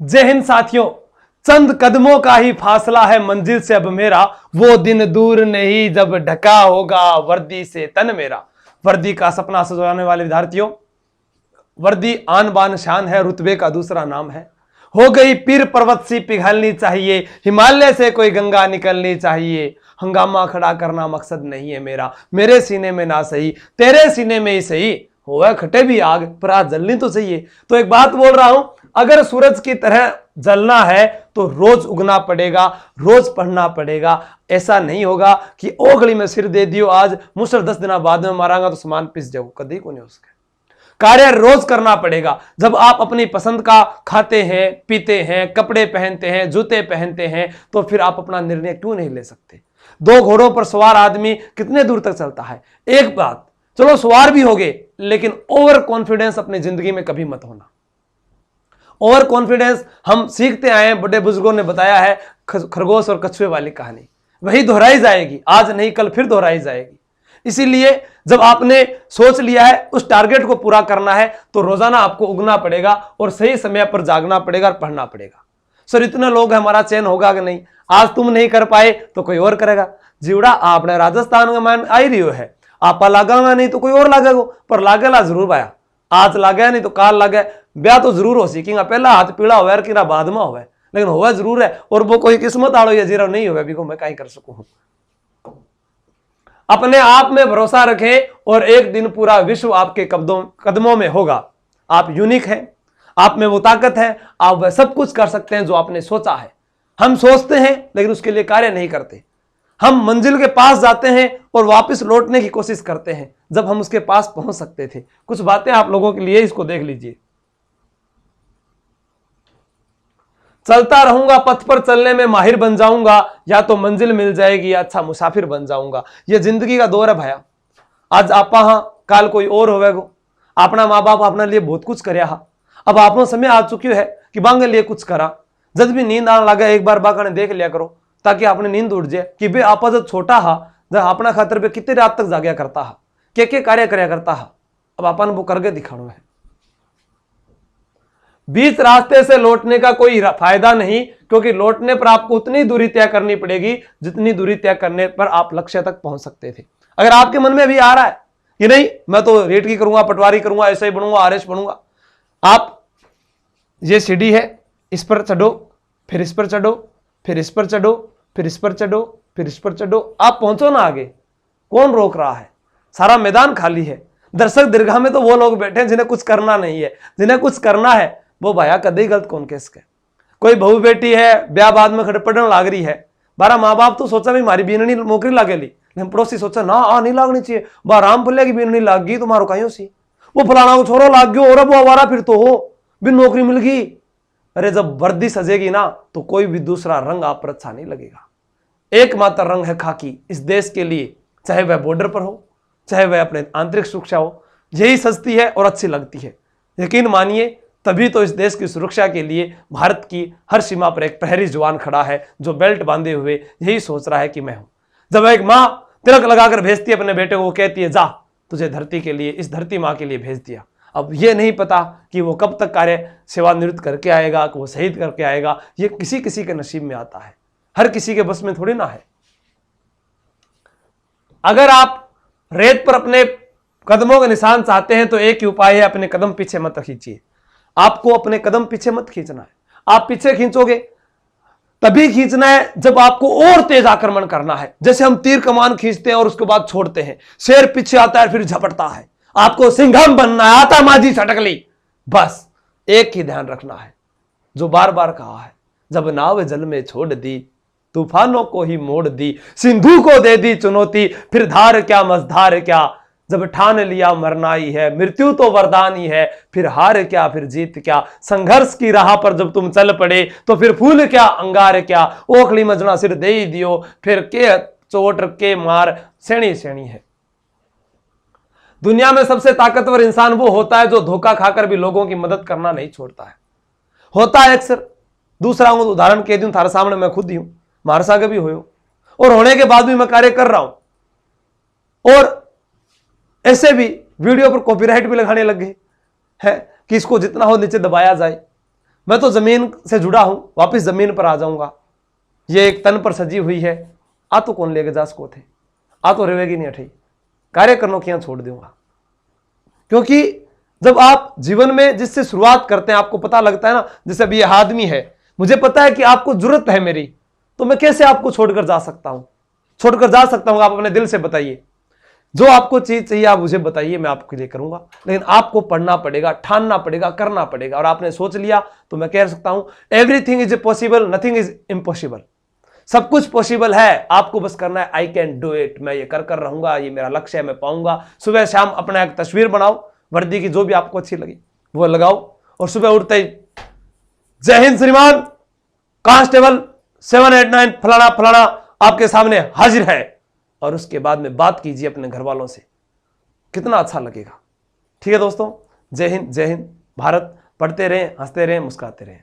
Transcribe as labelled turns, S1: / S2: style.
S1: जय हिंद साथियों। चंद कदमों का ही फासला है मंजिल से अब मेरा, वो दिन दूर नहीं जब ढका होगा वर्दी से तन मेरा। वर्दी का सपना सजाने वाले विद्यार्थियों, वर्दी आन बान शान है, रुतबे का दूसरा नाम है। हो गई पीर पर्वत सी पिघलनी चाहिए, हिमालय से कोई गंगा निकलनी चाहिए। हंगामा खड़ा करना मकसद नहीं है मेरा, मेरे सीने में ना सही तेरे सीने में ही सही। होगा खटे भी आग पर आज जलनी तो चाहिए। तो एक बात बोल रहा हूं, अगर सूरज की तरह जलना है तो रोज उगना पड़ेगा, रोज पढ़ना पड़ेगा। ऐसा नहीं होगा कि ओगली में सिर दे दियो आज, मुसर 10 दिन बाद में मारांगा तो सामान पिस जाओ, कभी को नहीं उसके। कार्य रोज करना पड़ेगा। जब आप अपनी पसंद का खाते हैं, पीते हैं, कपड़े पहनते हैं, जूते पहनते हैं, तो फिर आप अपना निर्णय क्यों नहीं ले सकते? 2 घोड़ों पर सवार आदमी कितने दूर तक चलता है? एक बात, चलो सवार भी होगे, लेकिन ओवर कॉन्फिडेंस अपनी जिंदगी में कभी मत होना। ओवर कॉन्फिडेंस हम सीखते आए हैं, बड़े बुजुर्गों ने बताया है, खरगोश और कछुए वाली कहानी वही दोहराई जाएगी, आज नहीं कल फिर दोहराई जाएगी। इसीलिए जब आपने सोच लिया है उस टारगेट को पूरा करना है, तो रोजाना आपको उगना पड़ेगा और सही समय पर जागना पड़ेगा और पढ़ना पड़ेगा। सर इतने लोग हैं, हमारा चयन होगा कि नहीं? आज तुम नहीं कर पाए तो कोई और करेगा। जीवड़ा आपने राजस्थान का मान आई रही है, आप लागा नहीं तो कोई और लागेगा, पर लागेला जरूर भाया। आज लागे नहीं तो काल लागे। ब्याह तो जरूर हो सीखेगा, पहला हाथ पीड़ा हो कि बाद में हो, लेकिन हुआ जरूर है। और वो कोई किस्मत आड़ो या जीरा नहीं हुआ भी को मैं कहीं कर सकूं। अपने आप में भरोसा रखें और एक दिन पूरा विश्व आपके कदमों में होगा। आप यूनिक हैं, आप में वो ताकत है, आप वह सब कुछ कर सकते हैं जो आपने सोचा है। हम सोचते हैं लेकिन उसके लिए कार्य नहीं करते। हम मंजिल के पास जाते हैं और वापस लौटने की कोशिश करते हैं जब हम उसके पास पहुंच सकते थे। कुछ बातें आप लोगों के लिए, इसको देख लीजिए। चलता रहूंगा पथ पर, चलने में माहिर बन जाऊंगा, या तो मंजिल मिल जाएगी या अच्छा मुसाफिर बन जाऊंगा। यह जिंदगी का दौर है भैया। आज आप काल कोई और होवेगो। अपना माँ बाप अपने लिए बहुत कुछ करया, अब आपनो समय आ चुकी है कि बांगे लिए कुछ करा। जब भी नींद आने लगा एक बार बाका ने देख लिया करो, ताकि आपने नींद उड़ जाए कि बे आपा जब छोटा हा, जब अपना खातर पे कितने रात तक जागया करता हा, के कार्य करया करता हा। अब अपन वो करके दिखाना है। बीच रास्ते से लौटने का कोई फायदा नहीं, क्योंकि लौटने पर आपको उतनी दूरी तय करनी पड़ेगी जितनी दूरी तय करने पर आप लक्ष्य तक पहुंच सकते थे। अगर आपके मन में भी आ रहा है कि नहीं मैं तो रेट की करूंगा, पटवारी करूंगा, ऐसे ही बनूंगा, आरएस बनूंगा, आप ये सीढ़ी है, इस पर चढ़ो, फिर इस पर चढ़ो, फिर इस पर चढ़ो, फिर इस पर चढ़ो, फिर इस पर चढ़ो, आप पहुंचो ना आगे। कौन रोक रहा है? सारा मैदान खाली है। दर्शक दीर्घा में तो वो लोग बैठे हैं जिन्हें कुछ करना नहीं है। जिन्हें कुछ करना है वो भाया कदे गलत कौन केस के। कोई बहू बेटी है, ब्याह बाद में खड़पड़न लाग रही है, बारा माँ बाप तो सोचा भी हमारी बीननी नौकरी लागेली, लेकिन पड़ोसी सोचा ना आ नहीं लागनी चाहिए, बा राम फुल्ले की बीननी लाग गई तुम्हारो कहीं सी, वो फलाना को छोरो लाग गयो और वो आवारा फिर तो हो भी नौकरी मिल गई। अरे जब वर्दी सजेगी ना तो कोई भी दूसरा रंग आप पर अच्छा नहीं लगेगा। एकमात्र रंग है खाकी इस देश के लिए, चाहे वह बॉर्डर पर हो, चाहे वह अपने आंतरिक सुरक्षा हो, यही सस्ती है और अच्छी लगती है। यकीन मानिए, तभी तो इस देश की सुरक्षा के लिए भारत की हर सीमा पर एक प्रहरी जवान खड़ा है जो बेल्ट बांधे हुए यही सोच रहा है कि मैं हूं। जब एक मां तिलक लगाकर भेजती है अपने बेटे को, वो कहती है जा तुझे धरती के लिए, इस धरती मां के लिए भेज दिया। अब ये नहीं पता कि वो कब तक कार्य सेवानिवृत्त करके आएगा, कि वो शहीद करके आएगा। ये किसी किसी के नसीब में आता है, हर किसी के बस में थोड़ी ना है। अगर आप रेत पर अपने कदमों के निशान चाहते हैं तो एक ही उपाय है, अपने कदम पीछे मत खींचिए। आपको अपने कदम पीछे मत खींचना है। आप पीछे खींचोगे तभी खींचना है जब आपको और तेज आक्रमण करना है। जैसे हम तीर कमान खींचते हैं और उसके बाद छोड़ते हैं, शेर पीछे आता है फिर झपटता है। आपको सिंघम बनना है, आता माझी सटकली। बस एक ही ध्यान रखना है जो बार बार कहा है, जब नाव जल में छोड़ दी तूफानों को ही मोड़ दी, सिंधु को दे दी चुनौती, फिर धार क्या मझधार क्या, जब ठान लिया मरना ही है, मृत्यु तो वरदान ही है, फिर हार क्या फिर जीत क्या, संघर्ष की राह पर जब तुम चल पड़े तो फिर फूल क्या अंगार क्या, ओखली मजना सिर दे ही दियो, फिर के चोट के मार सेणी सेणी है। दुनिया में सबसे ताकतवर इंसान वो होता है जो धोखा खाकर भी लोगों की मदद करना नहीं छोड़ता है। होता है अक्सर। दूसरा उदाहरण कह दूं थारे सामने, मैं खुद ही हूं, मारे सागे भी हो और होने के बाद भी मैं कार्य कर रहा हूं, और ऐसे भी वीडियो पर कॉपीराइट भी लगाने लग गए हैं कि इसको जितना हो नीचे दबाया जाए। मैं तो जमीन से जुड़ा हूं, वापस जमीन पर आ जाऊंगा। ये एक तन पर सजी हुई है, आ तो कौन लेके जा सको थे, आ तो रहेगी नहीं अठी, कार्य करनो किया छोड़ दूंगा। क्योंकि जब आप जीवन में जिससे शुरुआत करते हैं, आपको पता लगता है ना, जैसे अभी यह आदमी है, मुझे पता है कि आपको जरूरत है मेरी, तो मैं कैसे आपको छोड़कर जा सकता हूं? छोड़कर जा सकता हूं? आप अपने दिल से बताइए, जो आपको चीज चाहिए आप मुझे बताइए, मैं आपके लिए करूंगा। लेकिन आपको पढ़ना पड़ेगा, ठानना पड़ेगा, करना पड़ेगा। और आपने सोच लिया तो मैं कह सकता हूं everything is possible, nothing is impossible. सब कुछ पॉसिबल है, आपको बस करना है आई कैन डू इट, मैं ये कर रहूंगा, ये मेरा लक्ष्य है, मैं पाऊंगा। सुबह शाम अपना एक तस्वीर बनाओ वर्दी की, जो भी आपको अच्छी लगी वो लगाओ, और सुबह उठते ही जय हिंद श्रीमान कांस्टेबल 789 फलाना फलाना आपके सामने हाजिर है, और उसके बाद में बात कीजिए अपने घर वालों से, कितना अच्छा लगेगा। ठीक है दोस्तों, जय हिंद, जय हिंद। भारत। पढ़ते रहें, हंसते रहें, मुस्कुराते रहें।